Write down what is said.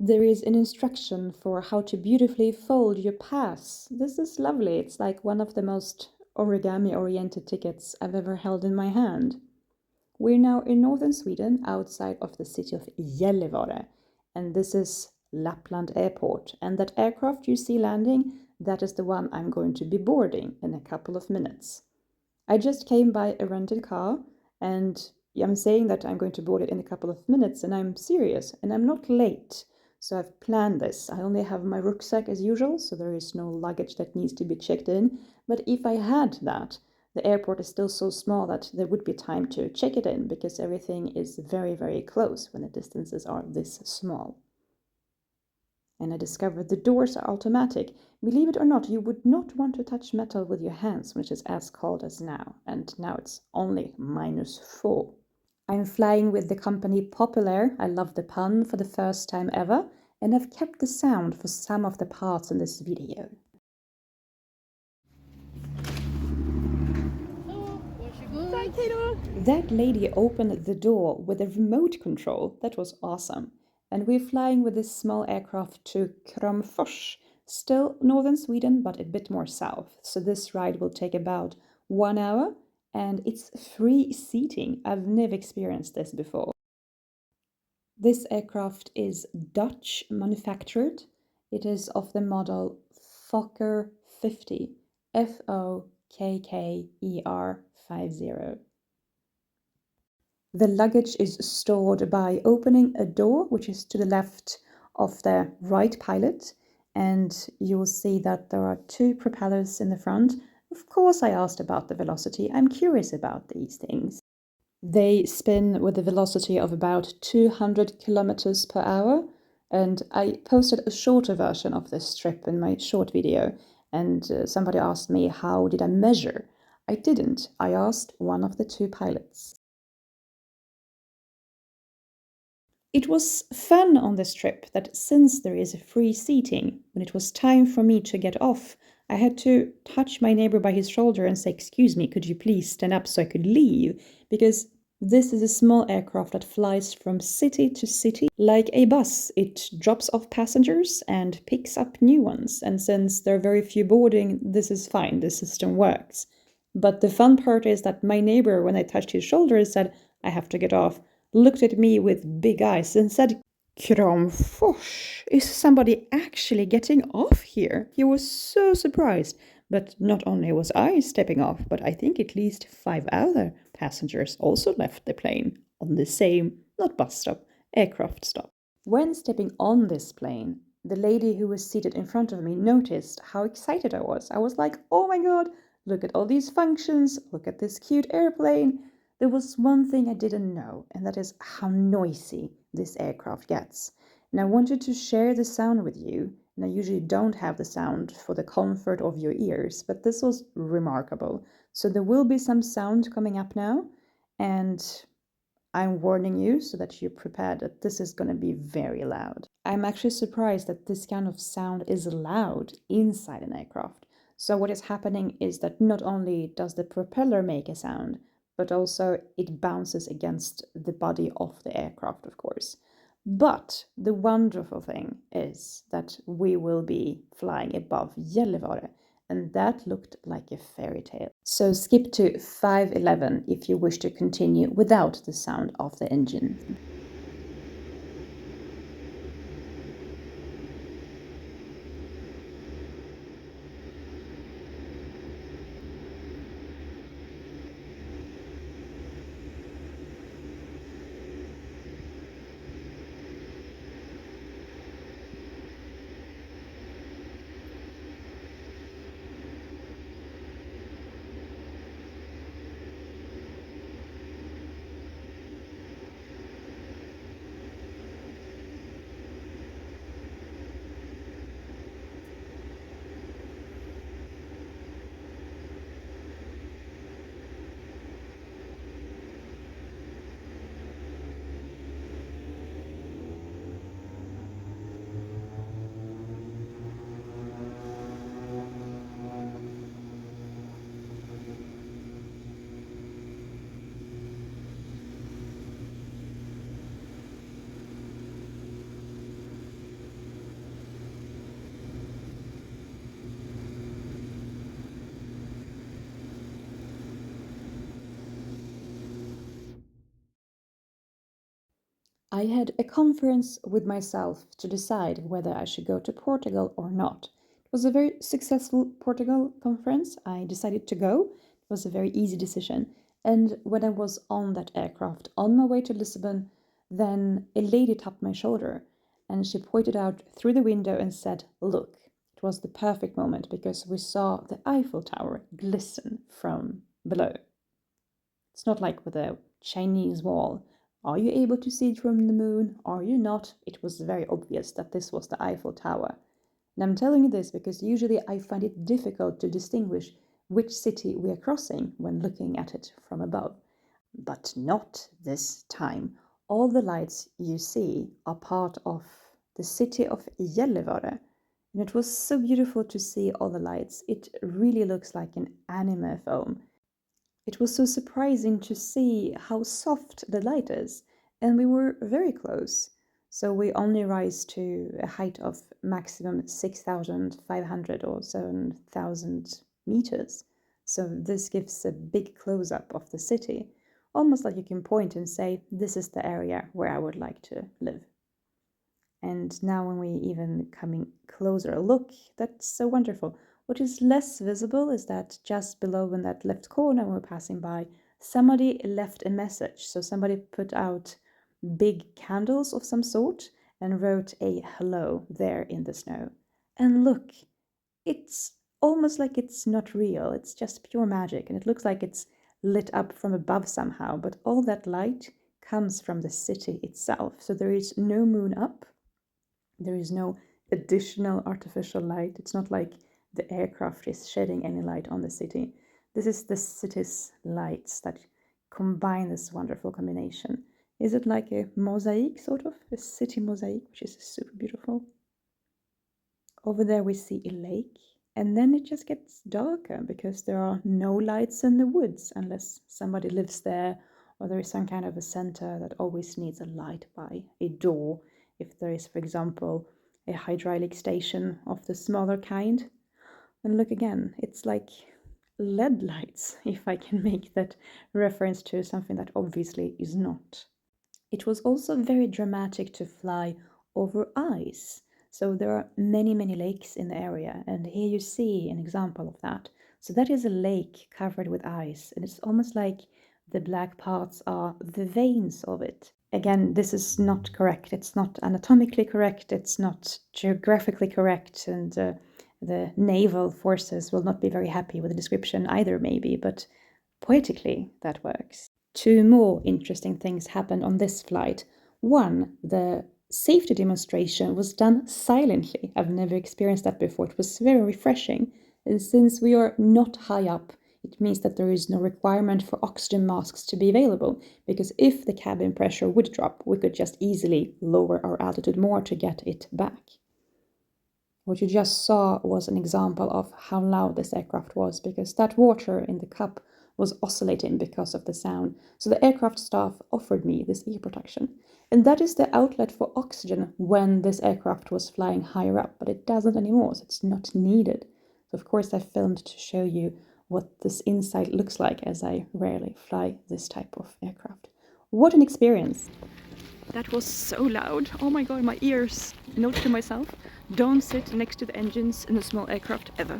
There is an instruction for how to beautifully fold your pass. This is lovely. It's like one of the most origami-oriented tickets I've ever held in my hand. We're now in northern Sweden, outside of the city of Gällivare, and this is Lapland Airport. And that aircraft you see landing, that is the one I'm going to be boarding in a couple of minutes. I just came by a rented car, and I'm saying that I'm going to board it in a couple of minutes, and I'm serious, and I'm not late. So I've planned this. I only have my rucksack as usual, so there is no luggage that needs to be checked in. But if I had that, the airport is still so small that there would be time to check it in because everything is very, very close when the distances are this small. And I discovered the doors are automatic. Believe it or not, you would not want to touch metal with your hands when it is as cold as now. And now it's only -4. I'm flying with the company Populair. I love the pun, for the first time ever, and I've kept the sound for some of the parts in this video. That lady opened the door with a remote control. That was awesome. And we're flying with this small aircraft to Kramfors, still northern Sweden, but a bit more south. So this ride will take about 1 hour, and it's free seating. I've never experienced this before. This aircraft is Dutch manufactured. It is of the model Fokker 50, Fokker 50. The luggage is stored by opening a door, which is to the left of the right pilot, and you will see that there are 2 propellers in the front. Of course, I asked about the velocity. I'm curious about these things. They spin with a velocity of about 200 kilometers per hour, and I posted a shorter version of this trip in my short video, and somebody asked me how did I measure. I didn't. I asked one of the 2 pilots. It was fun on this trip that since there is free seating, when it was time for me to get off, I had to touch my neighbor by his shoulder and say, "Excuse me, could you please stand up so I could leave?" Because this is a small aircraft that flies from city to city like a bus. It drops off passengers and picks up new ones. And since there are very few boarding, this is fine. The system works. But the fun part is that my neighbor, when I touched his shoulder, said, "I have to get off," looked at me with big eyes and said, "Kramfors, is somebody actually getting off here?" He was so surprised. But not only was I stepping off, but I think at least 5 other passengers also left the plane on the same, not bus stop, aircraft stop. When stepping on this plane, the lady who was seated in front of me noticed how excited I was. I was like, "Oh my god, look at all these functions, look at this cute airplane." There was one thing I didn't know, and that is how noisy this aircraft gets. And I wanted to share the sound with you, and I usually don't have the sound for the comfort of your ears, but this was remarkable. So there will be some sound coming up now, and I'm warning you so that you're prepared that this is going to be very loud. I'm actually surprised that this kind of sound is loud inside an aircraft. So what is happening is that not only does the propeller make a sound, but also it bounces against the body of the aircraft, of course. But the wonderful thing is that we will be flying above Gällivare, and that looked like a fairy tale. So skip to 5:11 if you wish to continue without the sound of the engine. I had a conference with myself to decide whether I should go to Portugal or not. It was a very successful Portugal conference. I decided to go. It was a very easy decision. And when I was on that aircraft on my way to Lisbon, then a lady tapped my shoulder and she pointed out through the window and said, "Look." It was the perfect moment because we saw the Eiffel Tower glisten from below. It's not like with a Chinese wall. Are you able to see it from the moon? Are you not? It was very obvious that this was the Eiffel Tower. And I'm telling you this because usually I find it difficult to distinguish which city we are crossing when looking at it from above. But not this time. All the lights you see are part of the city of Gällivare. And it was so beautiful to see all the lights. It really looks like an anime film. It was so surprising to see how soft the light is, and we were very close. So we only rise to a height of maximum 6,500 or 7,000 meters. So this gives a big close-up of the city, almost like you can point and say, this is the area where I would like to live. And now when we even coming closer look, that's so wonderful. What is less visible is that just below in that left corner when we're passing by, somebody left a message. So somebody put out big candles of some sort and wrote a hello there in the snow. And look, it's almost like it's not real. It's just pure magic. And it looks like it's lit up from above somehow. But all that light comes from the city itself. So there is no moon up. There is no additional artificial light. It's not like the aircraft is shedding any light on the city. This is the city's lights that combine this wonderful combination. Is it like a mosaic, sort of? A city mosaic, which is super beautiful. Over there we see a lake, and then it just gets darker because there are no lights in the woods unless somebody lives there or there is some kind of a center that always needs a light by a door. If there is, for example, a hydraulic station of the smaller kind. And look again, it's like LED lights, if I can make that reference to something that obviously is not. It was also very dramatic to fly over ice. So there are many, many lakes in the area, and here you see an example of that. So that is a lake covered with ice, and it's almost like the black parts are the veins of it. Again, this is not correct. It's not anatomically correct. It's not geographically correct. And the naval forces will not be very happy with the description either, maybe. But poetically, that works. Two more interesting things happened on this flight. One, the safety demonstration was done silently. I've never experienced that before. It was very refreshing. And since we are not high up, it means that there is no requirement for oxygen masks to be available, because if the cabin pressure would drop, we could just easily lower our altitude more to get it back. What you just saw was an example of how loud this aircraft was, because that water in the cup was oscillating because of the sound. So the aircraft staff offered me this ear protection. And that is the outlet for oxygen when this aircraft was flying higher up, but it doesn't anymore, so it's not needed. So of course I filmed to show you what this inside looks like, as I rarely fly this type of aircraft. What an experience! That was so loud. Oh my god, my ears. Note to myself, don't sit next to the engines in a small aircraft ever.